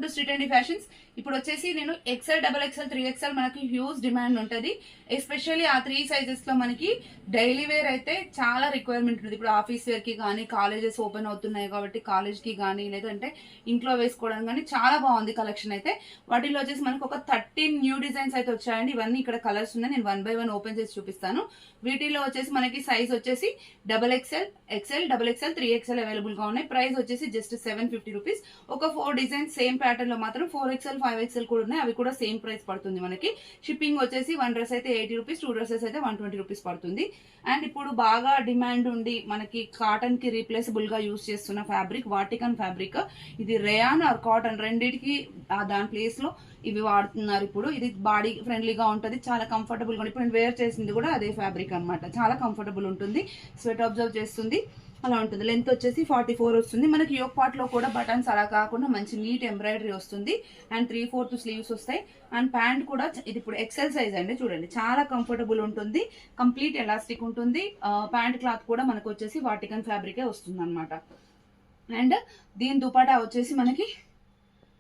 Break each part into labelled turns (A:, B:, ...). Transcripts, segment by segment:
A: To street and fashions. ఇప్పుడు వచ్చేసి నేను XL, XXL, 3XL మనకి హ్యూజ్ డిమాండ్ ఉంటుంది. ఎస్పెషల్లీ ఆ 3 సైజెస్ లో మనకి డైలీ వేర్ అయితే చాలా రిక్వైర్మెంట్ ఉంటుంది. ఇప్పుడు ఆఫీస్ వేర్ కి కానీ, కాలేజెస్ ఓపెన్ అవుతున్నాయి కాబట్టి కాలేజ్ కి కానీ, లేదంటే ఇంట్లో వేసుకోవడానికి కానీ చాలా బాగుంది కలెక్షన్ అయితే. వాటిలో వచ్చేసి మనకు ఒక 13 న్యూ డిజైన్స్ అయితే వచ్చాయండి. ఇవన్నీ ఇక్కడ కలర్స్ ఉన్నాయి, నేను 1 by 1 ఓపెన్ చేసి చూపిస్తాను. వీటిలో వచ్చేసి మనకి సైజ్ వచ్చేసి XXL, XL, XXL, 3XL available గా ఉన్నాయి. ప్రైస్ వచ్చేసి జస్ట్ 750 రూపీస్. ఒక 4 డిజైన్స్ సేమ్ ప్యాటర్న్ లో మాత్రం 4XL, 5XL కూడా ఉన్నాయి. అవి కూడా సేమ్ ప్రైస్ పడుతుంది మనకి. షిప్పింగ్ వచ్చేసి 1 డ్రెస్ అయితే 80 రూపీస్, 2 డ్రెస్సెస్ అయితే 120 రూపీస్ పడుతుంది. అండ్ ఇప్పుడు బాగా డిమాండ్ ఉండి మనకి కాటన్ కి రీప్లేసబుల్ గా యూస్ చేస్తున్న ఫ్యాబ్రిక్ వాటికన్ ఫ్యాబ్రిక్. ఇది రేయాన్ ఆర్ కాటన్ రెండింటికి దాని ప్లేస్ లో ఇవి వాడుతున్నారు. ఇప్పుడు ఇది బాడీ ఫ్రెండ్లీగా ఉంటుంది, చాలా కంఫర్టబుల్ గా. ఇప్పుడు నేను వేర్ చేసింది కూడా అదే ఫ్యాబ్రిక్ అనమాట. చాలా కంఫర్టబుల్ ఉంటుంది, స్వెట్ అబ్జర్వ్ చేస్తుంది, అలా ఉంటుంది. లెంత్ వచ్చేసి 44 వస్తుంది. మనకి యోక్ పార్ట్ లో కూడా బటన్స్ అలా కాకుండా మంచి నీట్ ఎంబ్రాయిడరీ వస్తుంది. అండ్ 3/4 స్లీవ్స్ వస్తాయి. అండ్ ప్యాంట్ కూడా ఇది ఇప్పుడు XL సైజ్ అండి, చూడండి చాలా కంఫర్టబుల్ ఉంటుంది, కంప్లీట్ ఎలాస్టిక్ ఉంటుంది. ప్యాంట్ క్లాత్ కూడా మనకు వచ్చేసి వాటికన్ ఫ్యాబ్రికే వస్తుంది అనమాట. అండ్ దీని దుపట్టా వచ్చేసి మనకి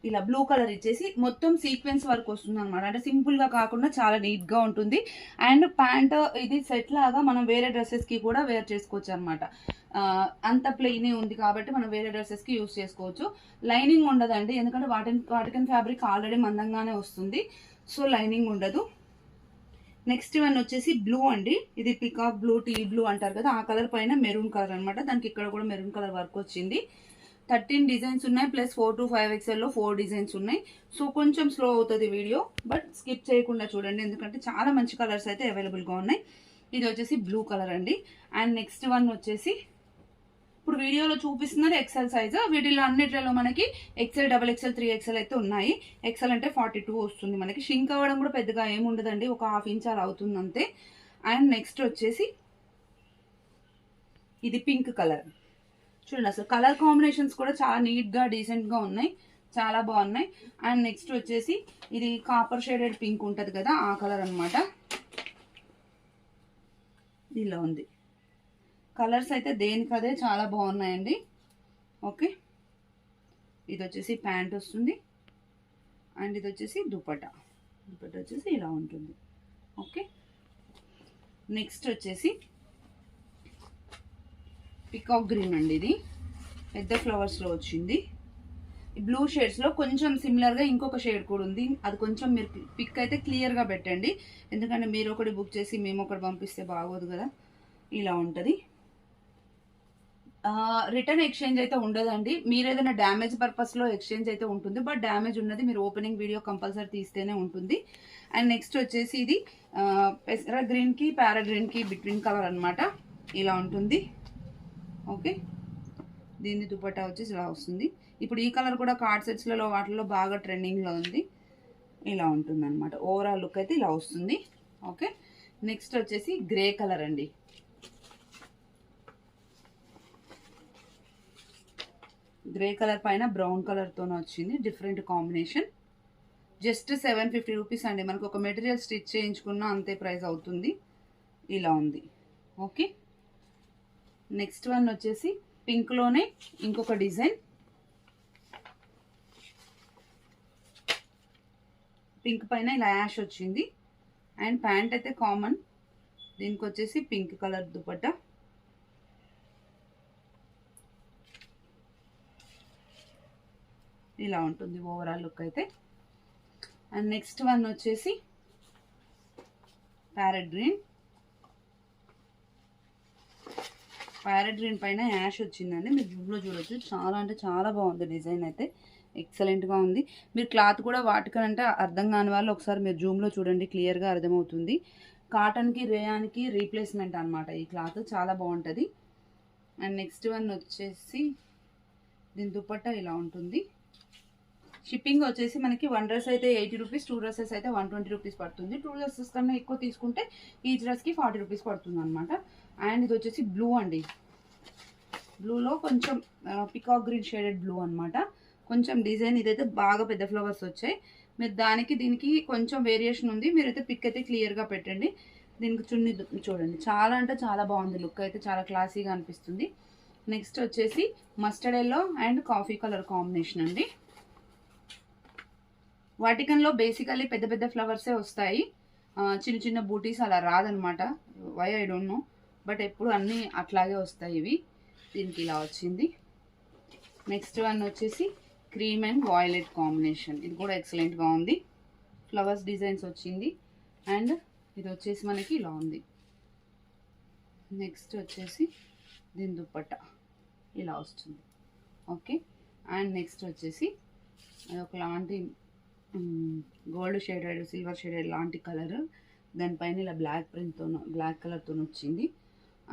A: ఇలా బ్లూ కలర్ ఇచ్చేసి మొత్తం సీక్వెన్స్ వర్క్ వస్తుంది అనమాట. అంటే సింపుల్ గా కాకుండా చాలా నీట్ గా ఉంటుంది. అండ్ ప్యాంట్ ఇది సెట్ లాగా మనం వేరే డ్రెస్సెస్ కి కూడా వేర్ చేసుకోవచ్చు అనమాట. అంత ప్లెయిన్ ఉంది కాబట్టి మనం వేరే డ్రెస్సెస్ కి యూస్ చేసుకోవచ్చు. లైనింగ్ ఉండదండి, ఎందుకంటే వాటికన్ ఫ్యాబ్రిక్ ఆల్రెడీ మందంగానే వస్తుంది, సో లైనింగ్ ఉండదు. నెక్స్ట్ వన్ వచ్చేసి బ్లూ అండి. ఇది పికాక్ బ్లూ, టీ బ్లూ అంటారు కదా, ఆ కలర్ పైన మెరూన్ కలర్ అనమాట. దానికి ఇక్కడ కూడా మెరూన్ కలర్ వర్క్ వచ్చింది. 13 డిజైన్స్ ఉన్నాయి, ప్లస్ 4 to 5XL లో 4 డిజైన్స్ ఉన్నాయి. సో కొంచెం స్లో అవుతుంది వీడియో, బట్ స్కిప్ చేయకుండా చూడండి, ఎందుకంటే చాలా మంచి కలర్స్ అయితే అవైలబుల్ గా ఉన్నాయి. ఇది వచ్చేసి బ్లూ కలర్ అండి. అండ్ నెక్స్ట్ వన్ వచ్చేసి ఇప్పుడు వీడియోలో చూపిస్తున్నారు XL సైజ్. వీటిలో అన్నిట్లలో మనకి XL, XXL, 3XL అయితే ఉన్నాయి. XL అంటే 42 వస్తుంది మనకి. షింక్ అవ్వడం కూడా పెద్దగా ఏముండదండి, ఒక 1/2 ఇంచ్ అలా అవుతుంది అంతే. అండ్ నెక్స్ట్ వచ్చేసి ఇది పింక్ కలర్. చూడండి, అసలు కలర్ కాంబినేషన్స్ కూడా చాలా నీట్ గా డీసెంట్ గా ఉన్నాయి, చాలా బాగున్నాయి. అండ్ నెక్స్ట్ వచ్చేసి ఇది కాపర్ షేడెడ్ పింక్ ఉంటది కదా, ఆ కలర్ అనమాట. ఇలా ఉంది. కలర్స్ అయితే దేనికదే చాలా బాగున్నాయండి. ఓకే, ఇది వచ్చేసి ప్యాంట్ వస్తుంది. అండ్ ఇది వచ్చేసి దుపట్టా వచ్చేసి ఇలా ఉంటుంది. ఓకే, నెక్స్ట్ వచ్చేసి పికాక్ గ్రీన్ అండి. ఇది పెద్ద ఫ్లవర్స్ లో వచ్చింది. బ్లూ షేడ్స్ లో కొంచెం సిమిలర్ గా ఇంకొక షేడ్ కూడా ఉంది. అది కొంచెం మీరు పిక్ అయితే క్లియర్ గా పెట్టండి, ఎందుకంటే మీరు ఒకటి బుక్ చేసి మేము ఒకటి పంపిస్తే బాగోదు కదా. ఇలా ఉంటది. రిటర్న్ ఎక్స్చేంజ్ అయితే ఉండదండి. మీరు ఏదైనా డ్యామేజ్ పర్పస్ లో ఎక్స్చేంజ్ అయితే ఉంటుంది, బట్ డ్యామేజ్ ఉన్నది మీరు ఓపెనింగ్ వీడియో కంపల్సరీ తీస్తేనే ఉంటుంది. అండ్ నెక్స్ట్ వచ్చేసి ఇది పెసర గ్రీన్ కి ప్యారా గ్రీన్ కి బిట్వీన్ కలర్ అనమాట. ఇలా ఉంటుంది. ఓకే, దీని దుపట్టా వచ్చేసి ఇలా వస్తుంది. ఇప్పుడు ఈ కలర్ కూడా కార్డ్ సెట్స్లలో వాటిలో బాగా ట్రెండింగ్లో ఉంది. ఇలా ఉంటుంది అనమాట. ఓవరాల్ లుక్ అయితే ఇలా వస్తుంది. ఓకే, నెక్స్ట్ వచ్చేసి గ్రే కలర్ అండి. గ్రే కలర్ పైన బ్రౌన్ కలర్తోనే వచ్చింది, డిఫరెంట్ కాంబినేషన్. జస్ట్ 750 రూపీస్ అండి. మనకు ఒక మెటీరియల్ స్టిచ్ చేయించుకున్నా అంతే ప్రైస్ అవుతుంది. ఇలా ఉంది. ఓకే, నెక్స్ట్ వన్ వచ్చేసి పింక్ లోనే ఇంకొక డిజైన్. పింక్ పైన ఇలా యాష్ వచ్చింది. అండ్ ప్యాంట్ అయితే కామన్. దీనికి వచ్చేసి పింక్ కలర్ దుపట్టా. ఇలా ఉంటుంది ఓవరాల్ లుక్ అయితే. అండ్ నెక్స్ట్ వన్ వచ్చేసి ప్యారెట్ గ్రీన్. ప్యారెట్ గ్రీన్ పైన యాష్ వచ్చిందండి. మీరు జూమ్లో చూడొచ్చు, చాలా అంటే చాలా బాగుంది డిజైన్ అయితే, ఎక్సలెంట్గా ఉంది. మీరు క్లాత్ కూడా వాటికన్ అంటే అర్థం కాని వాళ్ళు ఒకసారి మీరు జూమ్లో చూడండి, క్లియర్గా అర్థమవుతుంది. కాటన్కి రేయాన్కి రీప్లేస్మెంట్ అనమాట ఈ క్లాత్, చాలా బాగుంటుంది. అండ్ నెక్స్ట్ వన్ వచ్చేసి దీని దుపట్టా ఇలా ఉంటుంది. షిప్పింగ్ వచ్చేసి మనకి 1 డ్రెస్ అయితే 80 రూపీస్, 2 డ్రెస్సెస్ అయితే 120 రూపీస్ పడుతుంది. 2 డ్రెస్సెస్ కన్నా ఎక్కువ తీసుకుంటే ఈ డ్రెస్కి 40 రూపీస్ పడుతుంది అనమాట. అండ్ ఇది వచ్చేసి బ్లూ అండి. బ్లూలో కొంచెం పికాక్ గ్రీన్ షేడెడ్ బ్లూ అనమాట. కొంచెం డిజైన్ ఇదైతే బాగా పెద్ద ఫ్లవర్స్ వచ్చాయి. మీరు దానికి దీనికి కొంచెం వేరియేషన్ ఉంది, మీరైతే పిక్ అయితే క్లియర్గా పెట్టండి. దీనికి చున్నీ చూడండి, చాలా అంటే చాలా బాగుంది. లుక్ అయితే చాలా క్లాసీగా అనిపిస్తుంది. నెక్స్ట్ వచ్చేసి mustard yellow and coffee colour combination అండి. వాటికన్లో బేసికల్లీ పెద్ద పెద్ద ఫ్లవర్సే వస్తాయి, చిన్న చిన్న బూటీస్ అలా రాదనమాట. Why I don't know, but ఎప్పుడు అన్నీ అట్లాగే వస్తాయి ఇవి. దీనికి ఇలా వచ్చింది. నెక్స్ట్ వన్ వచ్చేసి క్రీమ్ అండ్ వాయిలెట్ కాంబినేషన్. ఇది కూడా ఎక్సలెంట్గా ఉంది. ఫ్లవర్స్ డిజైన్స్ వచ్చింది. అండ్ ఇది వచ్చేసి మనకి ఇలా ఉంది. నెక్స్ట్ వచ్చేసి దీని దుపట్టా ఇలా వస్తుంది. ఓకే, అండ్ నెక్స్ట్ వచ్చేసి ఒకలాంటి గోల్డ్ షేడెడ్ సిల్వర్ షేడెడ్ లాంటి కలర్, దానిపైన ఇలా బ్లాక్ ప్రింట్తో బ్లాక్ కలర్తో వచ్చింది.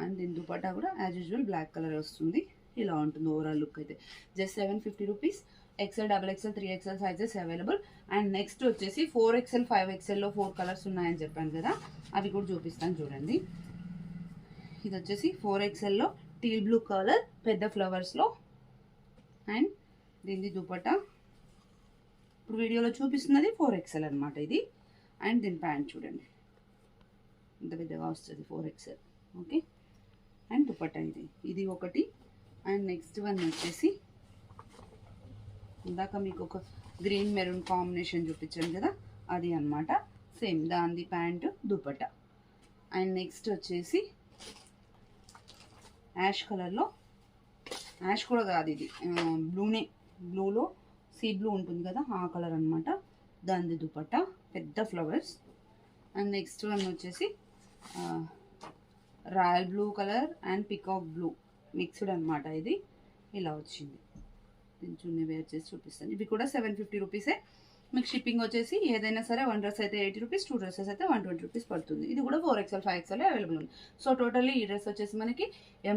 A: అండ్ దీని దుపట్టా కూడా యాజ్ యూజువల్ బ్లాక్ కలర్ వస్తుంది. ఇలా ఉంటుంది ఓవరాల్ లుక్ అయితే. Just 750 rupees. XL, XXL, 3XL sizes available. And next వచ్చేసి 4XL, 5XLలో 4 కలర్స్ ఉన్నాయని చెప్పాను కదా, అవి కూడా చూపిస్తాను చూడండి. ఇది వచ్చేసి 4XLలో టీల్ బ్లూ కలర్ పెద్ద ఫ్లవర్స్లో. అండ్ దీని దుపట్టా ఇప్పుడు వీడియోలో చూపిస్తున్నది 4XL అనమాట ఇది. అండ్ దీని ప్యాంట్ చూడండి ఇంత పెద్దగా వస్తుంది 4XL. ఓకే, అండ్ దుపట్టా ఇది ఒకటి. అండ్ నెక్స్ట్ వన్ వచ్చేసి ఇందాక మీకు ఒక గ్రీన్ మెరూన్ కాంబినేషన్ చూపించాను కదా, అది అనమాట. సేమ్ దాని ప్యాంటు దుపట్టా. అండ్ నెక్స్ట్ వచ్చేసి యాష్ కలర్లో, యాష్ కూడా కాదు ఇది బ్లూనే, బ్లూలో సీ బ్లూ ఉంటుంది కదా ఆ కలర్ అనమాట. దాని దుపట్టా పెద్ద ఫ్లవర్స్. అండ్ నెక్స్ట్ వన్ వచ్చేసి royal blue colour and peacock blue mixed అనమాట. ఇది ఇలా వచ్చింది. దీని చున్నీ వేర్ చేసి చూపిస్తాను. ఇవి కూడా 750 రూపీసే. మీకు షిప్పింగ్ వచ్చేసి ఏదైనా సరే 1 డ్రెస్ అయితే 80 రూపీస్, 2 డ్రెస్సెస్ అయితే 120 రూపీస్ పడుతుంది. ఇది కూడా 4XL, 5XL అవైలబుల్ ఉంది. సో టోటల్లీ ఈ డ్రెస్ వచ్చేసి మనకి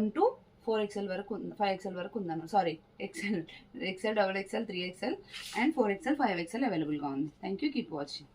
A: M to 4XL వరకు ఉంది, 5XL వరకు ఉందన్న, sorry XL, XL, XXL, 3XL and 4XL, 5XL అవైలబుల్గా ఉంది. Thank you, keep watching.